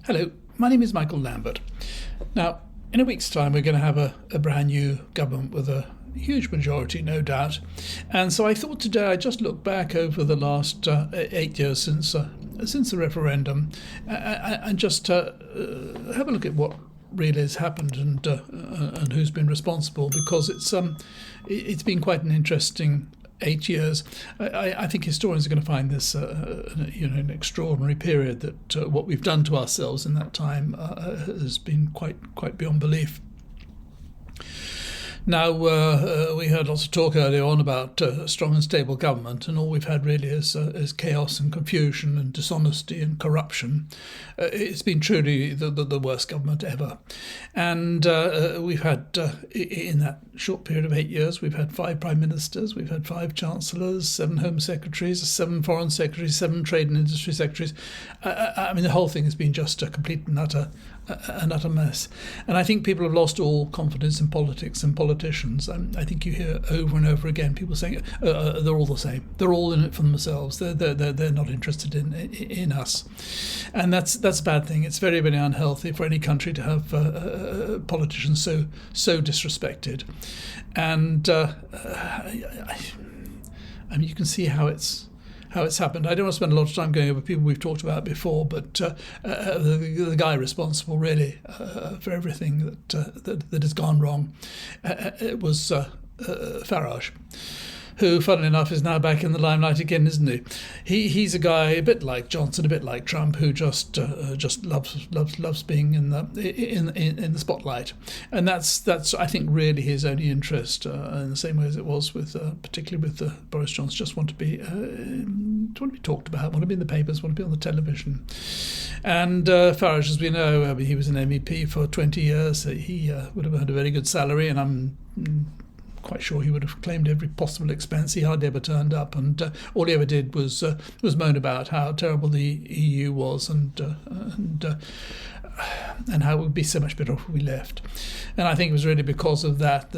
Hello, my name is Michael Lambert. Now, in a week's time, we're going to have a brand new government with a huge majority, no doubt. And so I thought today I'd just look back over the last 8 years since the referendum and just have a look at what really has happened and who's been responsible, because it's been quite an interesting 8 years. I think historians are going to find this, an extraordinary period. That what we've done to ourselves in that time has been quite beyond belief. Now, we heard lots of talk earlier on about strong and stable government, and all we've had really is chaos and confusion and dishonesty and corruption. It's been truly the worst government ever. And we've had, in that short period of 8 years, we've had 5 prime ministers, we've had 5 chancellors, 7 home secretaries, 7 foreign secretaries, 7 trade and industry secretaries. I mean, the whole thing has been just a complete and utter mess. And I think people have lost all confidence in politics and politicians. I think you hear over and over again people saying they're all the same. They're all in it for themselves. They're not interested in us, and that's a bad thing. It's very, very unhealthy for any country to have politicians so disrespected. And I mean, you can see how it's happened. I don't want to spend a lot of time going over people we've talked about before, but the guy responsible really for everything that has gone wrong, it was Farage, who, funnily enough, is now back in the limelight again, isn't he? He's a guy a bit like Johnson, a bit like Trump, who just loves being in the spotlight, and that's I think really his only interest, in the same way as it was with particularly with Boris Johnson. Just want to be talked about, want to be in the papers, want to be on the television. And Farage, as we know, he was an MEP for 20 years. He would have had a very good salary, and I'm quite sure he would have claimed every possible expense. He hardly ever turned up, and all he ever did was moan about how terrible the EU was and how it would be so much better if we left. And I think it was really because of that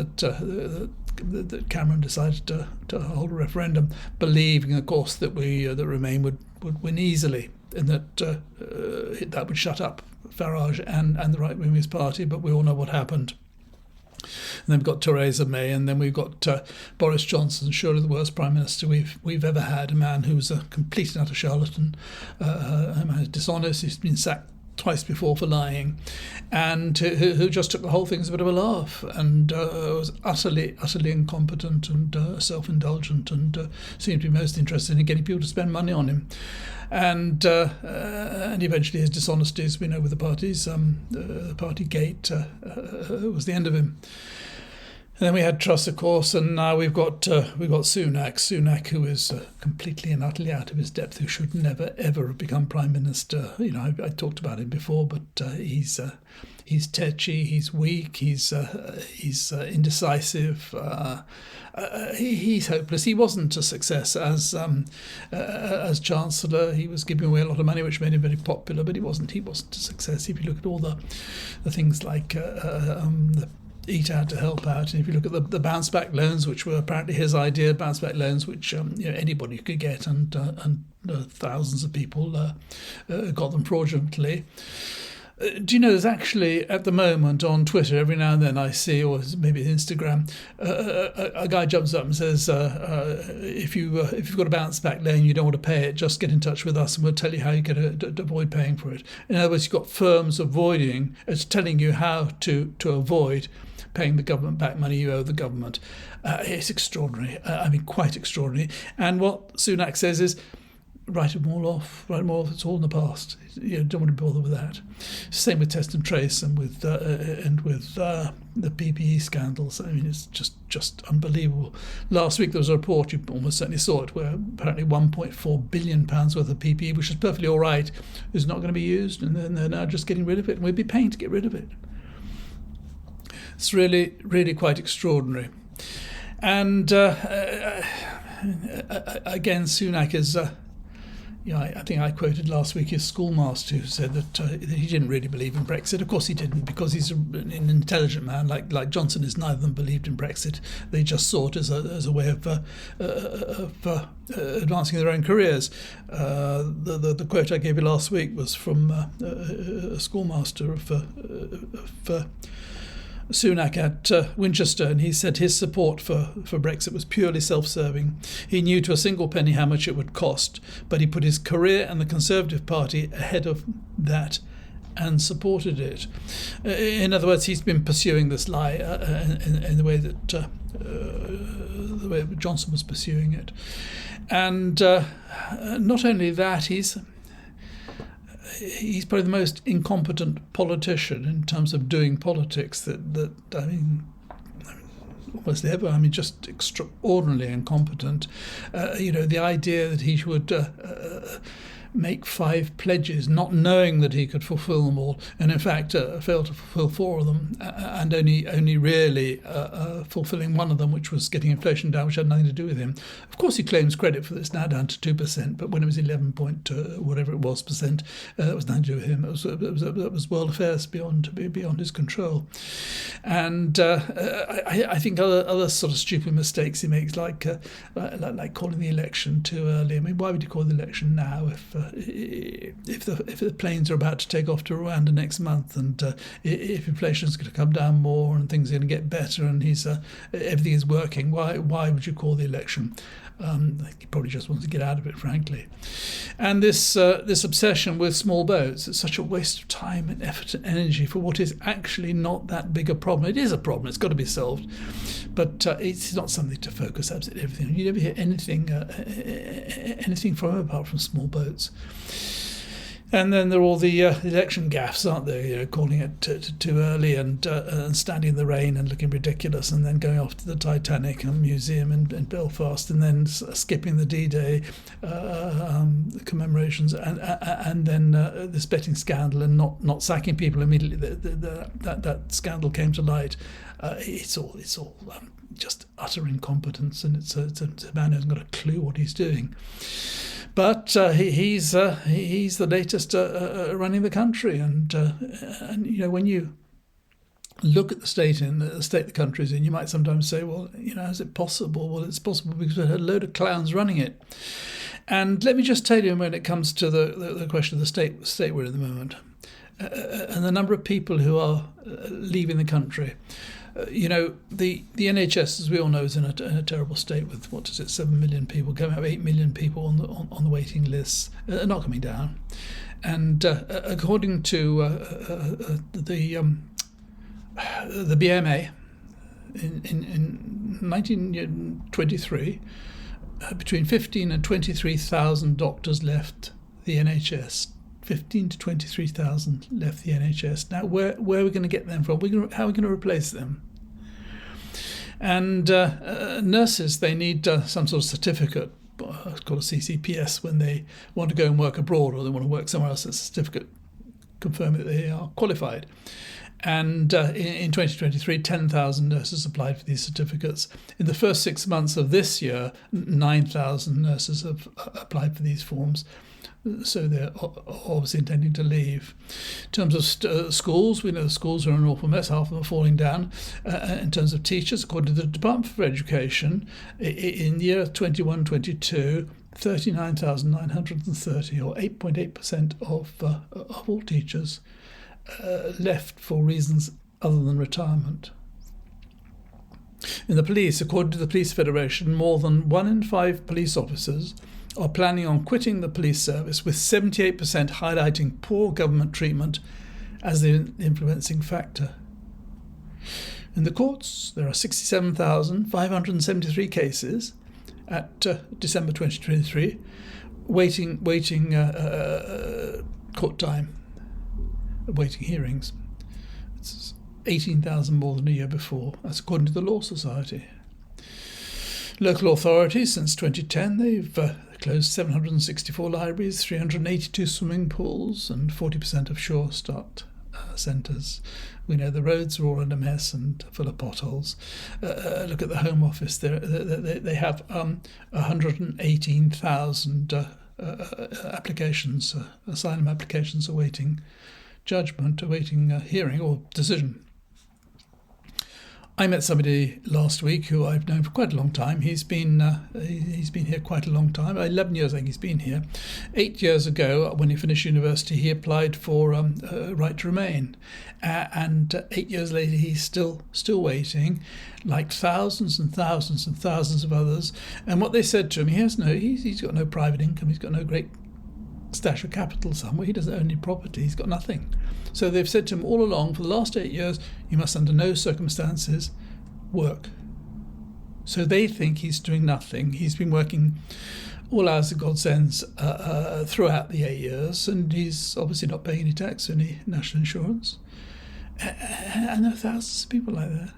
Cameron decided to hold a referendum, believing, of course, that that Remain would win easily, and that would shut up Farage and the right-wingist party. But we all know what happened. And then we've got Theresa May, and then we've got Boris Johnson, surely the worst prime minister we've ever had, a man who's a complete and utter charlatan, a man who's dishonest. He's been sacked twice before for lying, and who just took the whole thing as a bit of a laugh, and was utterly incompetent and self-indulgent, and seemed to be most interested in getting people to spend money on him. And eventually his dishonesty, as we know with the parties, the party gate, was the end of him. And then we had Truss, of course, and now we've got Sunak, who is completely and utterly out of his depth, who should never ever have become prime minister. You know, I talked about him before, but he's tetchy, he's weak, he's indecisive. He's hopeless. He wasn't a success as Chancellor. He was giving away a lot of money, which made him very popular, but he wasn't a success. If you look at all the things like the Eat Out to Help Out, and if you look at the bounce back loans, which were apparently his idea, bounce back loans which anybody could get, and thousands of people got them fraudulently. Do you know, there's actually at the moment on Twitter, every now and then I see, or maybe Instagram, a guy jumps up and says, if you've got a bounce back loan, you don't want to pay it, just get in touch with us and we'll tell you how you can avoid paying for it. In other words, you've got firms telling you how to avoid paying the government back money you owe the government. It's extraordinary. Quite extraordinary. And what Sunak says is, write them all off. It's all in the past. You don't want to bother with that. Same with Test and Trace and with the PPE scandals. I mean, it's just unbelievable. Last week there was a report, you almost certainly saw it, where apparently £1.4 billion worth of PPE, which is perfectly all right, is not going to be used, and then they're now just getting rid of it, and we'd be paying to get rid of it. It's really, really quite extraordinary. And again, Sunak is I think I quoted last week his schoolmaster who said that he didn't really believe in Brexit. Of course he didn't, because he's an intelligent man, like Johnson is. Neither of them believed in Brexit. They just saw it as a way of advancing their own careers. The quote I gave you last week was from a schoolmaster of Sunak at Winchester, and he said his support for Brexit was purely self-serving. He knew to a single penny how much it would cost, but he put his career and the Conservative Party ahead of that and supported it. In other words, he's been pursuing this lie in the way that Johnson was pursuing it. And not only that, he's probably the most incompetent politician in terms of doing politics that almost ever. Just extraordinarily incompetent. The idea that he would make 5 pledges, not knowing that he could fulfil them all, and in fact failed to fulfil 4 of them, and only really fulfilling one of them, which was getting inflation down, which had nothing to do with him. Of course, he claims credit for this, now down to 2%, but when it was 11 point whatever it was percent, that was nothing to do with him. It was world affairs beyond his control. And I think other sort of stupid mistakes he makes, like calling the election too early. I mean, why would you call the election now if the planes are about to take off to Rwanda next month, and if inflation is going to come down more and things are going to get better, and everything is working? Why would you call the election? He probably just wants to get out of it, frankly. And this obsession with small boats, it's such a waste of time and effort and energy for what is actually not that big a problem. It is a problem, it's got to be solved, but it's not something to focus absolutely everything. You never hear anything from him apart from small boats. And then there are all the election gaffes, aren't there? Calling it too early and standing in the rain and looking ridiculous, and then going off to the Titanic and museum in Belfast, and then skipping the D-Day commemorations, and then this betting scandal, and not sacking people immediately. That scandal came to light. It's all just utter incompetence, and it's a man who hasn't got a clue what he's doing. But he's the latest running the country, and when you look at the state the country is in, you might sometimes say, well, is it possible? Well, it's possible because we had a load of clowns running it. And let me just tell you, when it comes to the question of the state we're in at the moment, and the number of people who are leaving the country. The NHS, as we all know, is in a terrible state with 7 million people coming up, 8 million people on the waiting lists, not coming down. And according to the BMA, in 1923, between 15 and 23,000 doctors left the NHS. 15 to 23,000 left the NHS. Now, where are we going to get them from? How are we going to replace them? And nurses, they need some sort of certificate, it's called a CCPS, when they want to go and work abroad, or they want to work somewhere else. It's a certificate confirming that they are qualified. And in 2023, 10,000 nurses applied for these certificates. In the first 6 months of this year, 9,000 nurses have applied for these forms. So they're obviously intending to leave. In terms of schools, we know the schools are an awful mess. Half of them are falling down. In terms of teachers, according to the Department for Education, in the year 21-22, 39,930, or 8.8% of all teachers, left for reasons other than retirement. In the police, according to the Police Federation, more than 1 in 5 police officers are planning on quitting the police service, with 78% highlighting poor government treatment as the influencing factor. In the courts, there are 67,573 cases at December 2023, waiting court time, waiting hearings. It's 18,000 more than a year before. That's according to the Law Society. Local authorities, since 2010, they've closed 764 libraries, 382 swimming pools, and 40% of shore start centres. We know the roads are all in a mess and full of potholes. Look at the Home Office. They have 118,000 applications, asylum applications awaiting judgment, awaiting hearing or decision. I met somebody last week who I've known for quite a long time. He's been here quite a long time. 11 years, I think he's been here. 8 years ago, when he finished university, he applied for right to remain, and 8 years later, he's still waiting, like thousands and thousands and thousands of others. And what they said to him, he's got no private income. He's got no great stash of capital somewhere. He doesn't own any property. He's got nothing. So they've said to him all along, for the last 8 years, you must under no circumstances work. So they think he's doing nothing. He's been working all hours that God sends throughout the 8 years, and he's obviously not paying any tax or any national insurance. And there are thousands of people like that.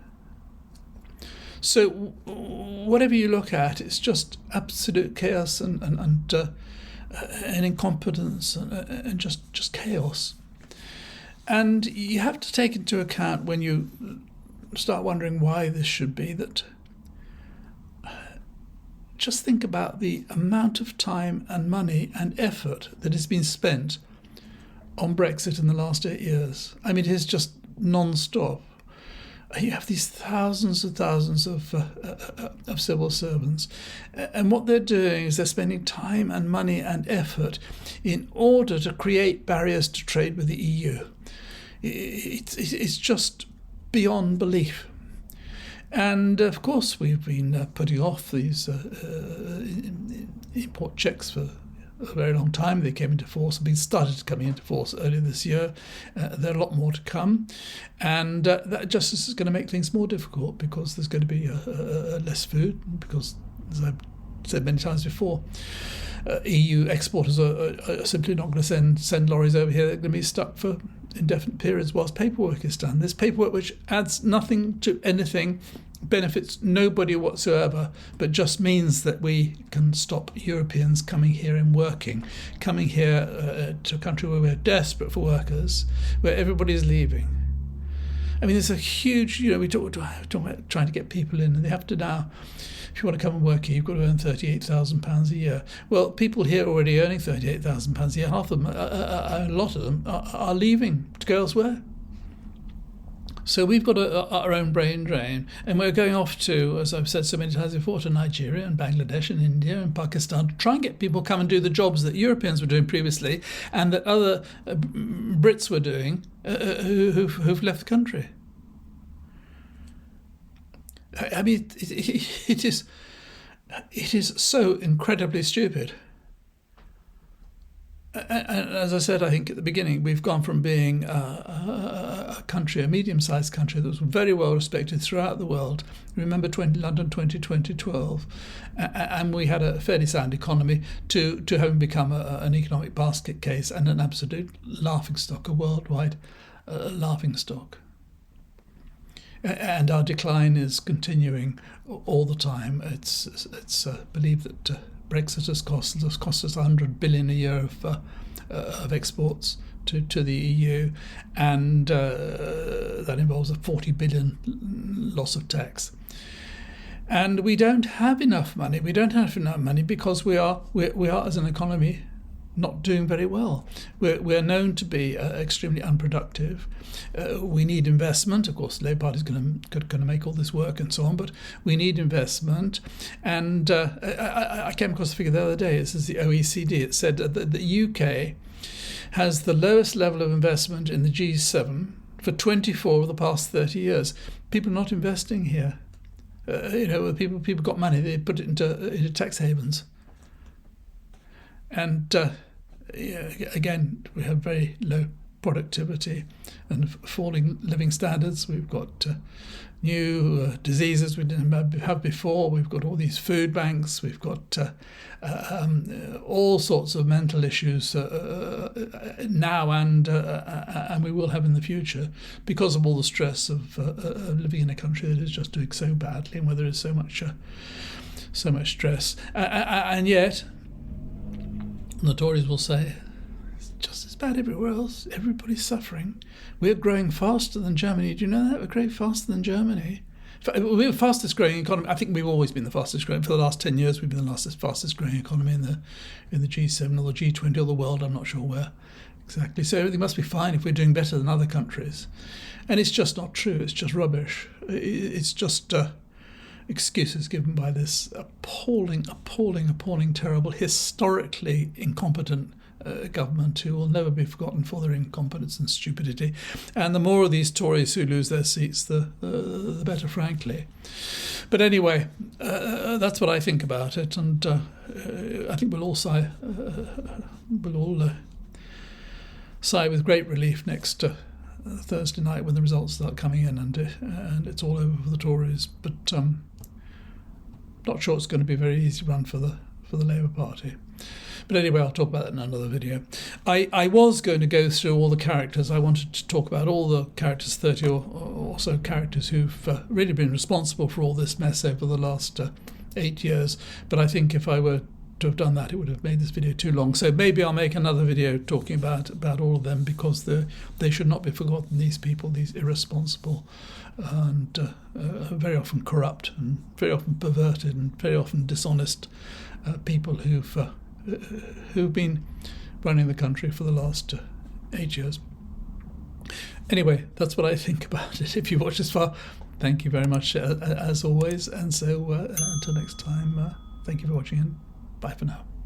So whatever you look at, it's just absolute chaos and incompetence and just chaos. And you have to take into account, when you start wondering why this should be, that just think about the amount of time and money and effort that has been spent on Brexit in the last 8 years. I mean, it is just non-stop. You have these thousands and thousands of civil servants, and what they're doing is they're spending time and money and effort in order to create barriers to trade with the EU. It's just beyond belief. And of course, we've been putting off these import checks for a very long time. They came into force, started coming into force earlier this year. There are a lot more to come, and that just is going to make things more difficult, because there's going to be less food, because, as I've said many times before, EU exporters are simply not going to send lorries over here. They're going to be stuck for indefinite periods whilst paperwork is done. This paperwork which adds nothing to anything, benefits nobody whatsoever, but just means that we can stop Europeans coming here and working, coming here to a country where we're desperate for workers, where everybody's leaving. I mean, there's a huge, we talk about trying to get people in, and they have to now, if you want to come and work here, you've got to earn £38,000 a year. Well, people here are already earning £38,000 a year. Half of them, a lot of them, are leaving to go elsewhere. So we've got our own brain drain, and we're going off to, as I've said so many times before, to Nigeria and Bangladesh and India and Pakistan to try and get people to come and do the jobs that Europeans were doing previously and that other Brits were doing who've left the country. I mean, it is so incredibly stupid. And as I said, I think at the beginning, we've gone from being a country, a medium-sized country that was very well respected throughout the world. Remember London 2012, and we had a fairly sound economy, to having become an economic basket case and an absolute laughingstock, a worldwide laughingstock. And our decline is continuing all the time. It's believed that Brexit has cost us 100 billion a year of exports to the EU, and that involves a 40 billion loss of tax. And we don't have enough money. We don't have enough money because we are as an economy not doing very well. We're known to be extremely unproductive. We need investment. Of course, the Labour Party is going to make all this work and so on, but we need investment. And I came across a figure the other day. This is the OECD. It said that the UK has the lowest level of investment in the G7 for 24 of the past 30 years. People are not investing here. People got money. They put it into tax havens. And again, we have very low productivity and falling living standards. We've got new diseases we didn't have before. We've got all these food banks. We've got all sorts of mental issues now and we will have in the future because of all the stress of living in a country that is just doing so badly and where there is so much stress. And yet, the Tories will say, it's just as bad everywhere else. Everybody's suffering. We're growing faster than Germany. Do you know that? We're growing faster than Germany. We're the fastest growing economy. I think we've always been the fastest growing. For the last 10 years, we've been the fastest growing economy in the G7 or the G20 or the world. I'm not sure where exactly. So everything must be fine if we're doing better than other countries. And it's just not true. It's just rubbish. It's just excuses given by this appalling, terrible, historically incompetent government who will never be forgotten for their incompetence and stupidity. And the more of these Tories who lose their seats, the better, frankly. But anyway, that's what I think about it, and I think we'll all sigh with great relief next Thursday night when the results start coming in and it's all over for the Tories. But not sure it's going to be a very easy run for the Labour Party. But anyway, I'll talk about that in another video. I was going to go through all the characters. I wanted to talk about all the characters, 30 or so characters who've really been responsible for all this mess over the last 8 years. But I think if I were to have done that, it would have made this video too long. So maybe I'll make another video talking about all of them, because they should not be forgotten, these people, these irresponsible and very often corrupt and very often perverted and very often dishonest people who've been running the country for the last 8 years. Anyway, that's what I think about it. If you watched this far, thank you very much as always. And so until next time, thank you for watching and bye for now.